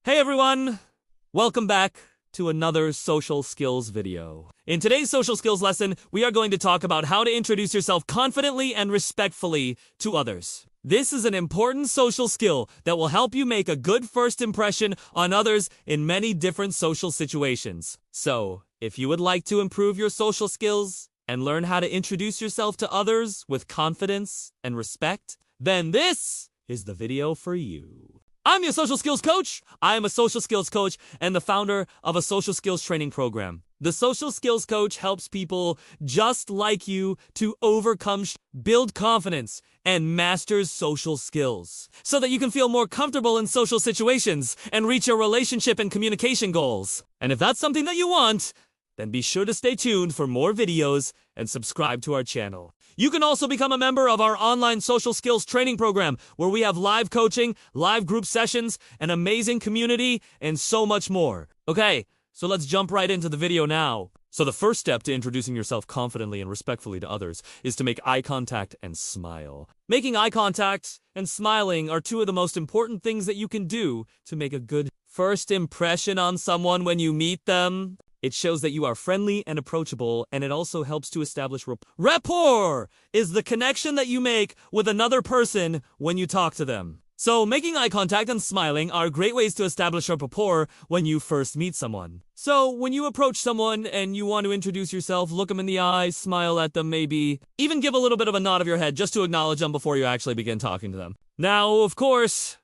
Hey everyone! Welcome back to another social skills video. In today's social skills lesson, we are going to talk about how to introduce yourself confidently and respectfully to others. This is an important social skill that will help you make a good first impression on others in many different social situations. So, if you would like to improve your social skills and learn how to introduce yourself to others with confidence and respect, then this is the video for you. I'm your social skills coach. I am a social skills coach and the founder of a social skills training program. The social skills coach helps people just like you to overcome, build confidence, and master social skills so that you can feel more comfortable in social situations and reach your relationship and communication goals. And if that's something that you want, then be sure to stay tuned for more videos and subscribe to our channel. You can also become a member of our online social skills training program where we have live coaching, live group sessions, an amazing community, and so much more. Okay, so let's jump right into the video now. So the first step to introducing yourself confidently and respectfully to others is to make eye contact and smile. Making eye contact and smiling are two of the most important things that you can do to make a good first impression on someone when you meet them. It shows that you are friendly and approachable, and it also helps to establish rapport is the connection that you make with another person when you talk to them. So making eye contact and smiling are great ways to establish rapport when you first meet someone. So when you approach someone and you want to introduce yourself, look them in the eye, smile at them maybe, even give a little bit of a nod of your head just to acknowledge them before you actually begin talking to them. Now, of course,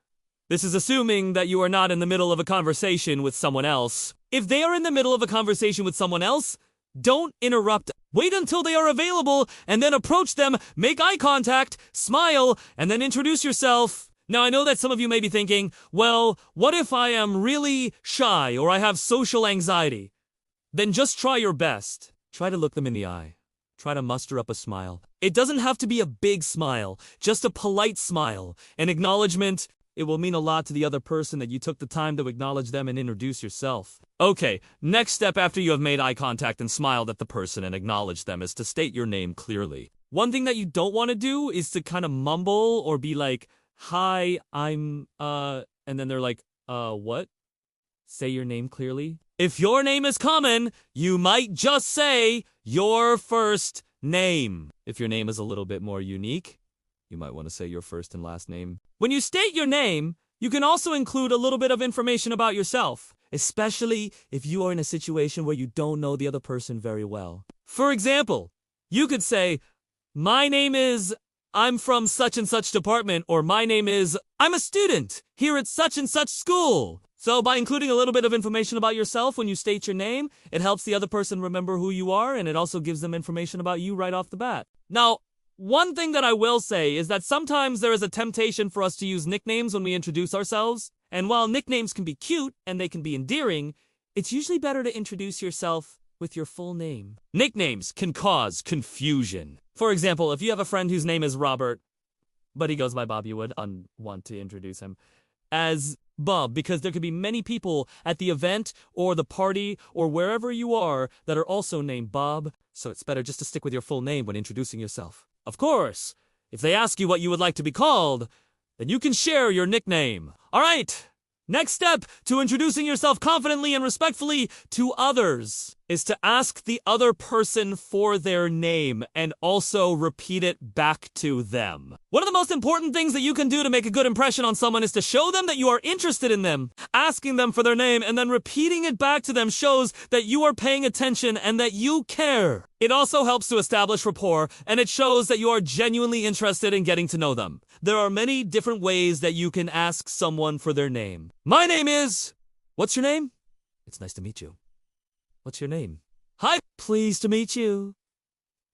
this is assuming that you are not in the middle of a conversation with someone else. If they are in the middle of a conversation with someone else, don't interrupt. Wait until they are available and then approach them, make eye contact, smile, and then introduce yourself. Now, I know that some of you may be thinking, well, what if I am really shy or I have social anxiety? Then just try your best. Try to look them in the eye. Try to muster up a smile. It doesn't have to be a big smile, just a polite smile, an acknowledgement. It will mean a lot to the other person that you took the time to acknowledge them and introduce yourself. Okay, next step after you have made eye contact and smiled at the person and acknowledged them is to state your name clearly. One thing that you don't want to do is to kind of mumble or be like, hi, I'm, and then they're like, what? Say your name clearly. If your name is common, you might just say your first name. If your name is a little bit more unique, you might want to say your first and last name. When you state your name, you can also include a little bit of information about yourself, especially if you are in a situation where you don't know the other person very well. For example, you could say, my name is, I'm from such and such department, or my name is, I'm a student here at such and such school. So by including a little bit of information about yourself when you state your name, it helps the other person remember who you are, and it also gives them information about you right off the bat. Now, one thing that I will say is that sometimes there is a temptation for us to use nicknames when we introduce ourselves. And while nicknames can be cute and they can be endearing, it's usually better to introduce yourself with your full name. Nicknames can cause confusion. For example, if you have a friend whose name is Robert, but he goes by Bob, you would want to introduce him as Bob, because there could be many people at the event or the party or wherever you are that are also named Bob, so it's better just to stick with your full name when introducing yourself. Of course, if they ask you what you would like to be called, then you can share your nickname. All right, next step to introducing yourself confidently and respectfully to others is to ask the other person for their name and also repeat it back to them. One of the most important things that you can do to make a good impression on someone is to show them that you are interested in them. Asking them for their name and then repeating it back to them shows that you are paying attention and that you care. It also helps to establish rapport, and it shows that you are genuinely interested in getting to know them. There are many different ways that you can ask someone for their name. My name is... What's your name? It's nice to meet you. What's your name? Hi, pleased to meet you.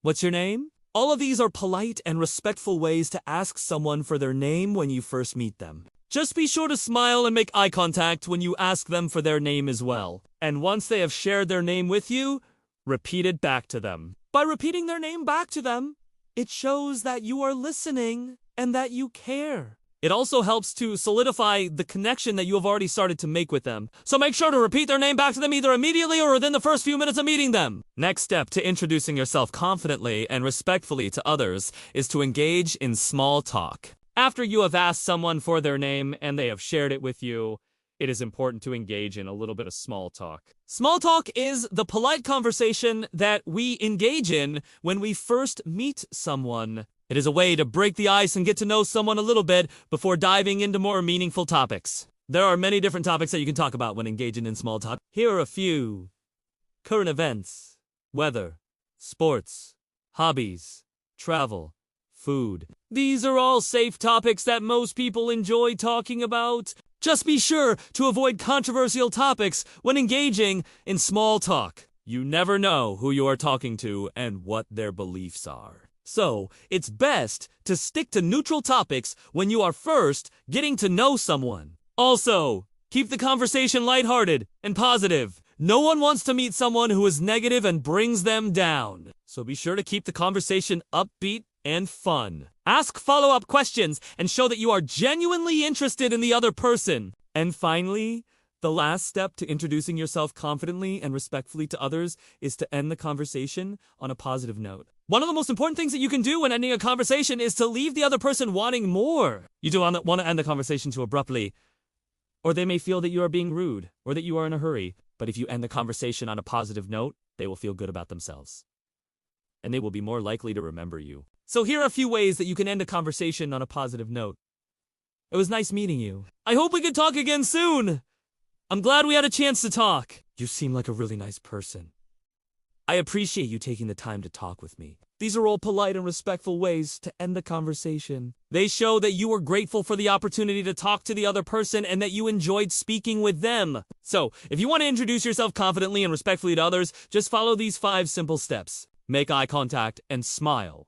What's your name? All of these are polite and respectful ways to ask someone for their name when you first meet them. Just be sure to smile and make eye contact when you ask them for their name as well. And once they have shared their name with you, repeat it back to them. By repeating their name back to them, it shows that you are listening and that you care. It also helps to solidify the connection that you have already started to make with them. So make sure to repeat their name back to them either immediately or within the first few minutes of meeting them. Next step to introducing yourself confidently and respectfully to others is to engage in small talk. After you have asked someone for their name and they have shared it with you, it is important to engage in a little bit of small talk. Small talk is the polite conversation that we engage in when we first meet someone. It is a way to break the ice and get to know someone a little bit before diving into more meaningful topics. There are many different topics that you can talk about when engaging in small talk. Here are a few: current events, weather, sports, hobbies, travel, food. These are all safe topics that most people enjoy talking about. Just be sure to avoid controversial topics when engaging in small talk. You never know who you are talking to and what their beliefs are. So, it's best to stick to neutral topics when you are first getting to know someone. Also, keep the conversation lighthearted and positive. No one wants to meet someone who is negative and brings them down. So be sure to keep the conversation upbeat and fun. Ask follow-up questions and show that you are genuinely interested in the other person. And finally, the last step to introducing yourself confidently and respectfully to others is to end the conversation on a positive note. One of the most important things that you can do when ending a conversation is to leave the other person wanting more. You don't want to end the conversation too abruptly, or they may feel that you are being rude or that you are in a hurry. But if you end the conversation on a positive note, they will feel good about themselves, and they will be more likely to remember you. So here are a few ways that you can end a conversation on a positive note. It was nice meeting you. I hope we can talk again soon. I'm glad we had a chance to talk. You seem like a really nice person. I appreciate you taking the time to talk with me. These are all polite and respectful ways to end the conversation. They show that you were grateful for the opportunity to talk to the other person and that you enjoyed speaking with them. So, if you want to introduce yourself confidently and respectfully to others, just follow these 5 simple steps. Make eye contact and smile.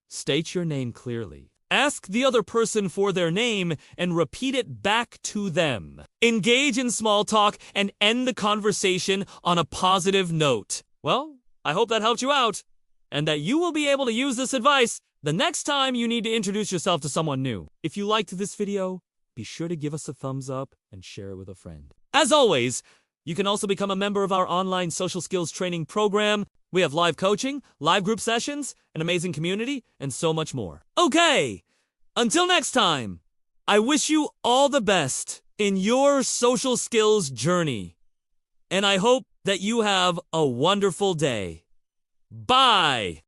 State your name clearly. Ask the other person for their name and repeat it back to them. Engage in small talk and end the conversation on a positive note. Well, I hope that helped you out, and that you will be able to use this advice the next time you need to introduce yourself to someone new. If you liked this video, be sure to give us a thumbs up and share it with a friend. As always, you can also become a member of our online social skills training program. We have live coaching, live group sessions, an amazing community, and so much more. Okay, until next time, I wish you all the best in your social skills journey, and I hope that you have a wonderful day. Bye!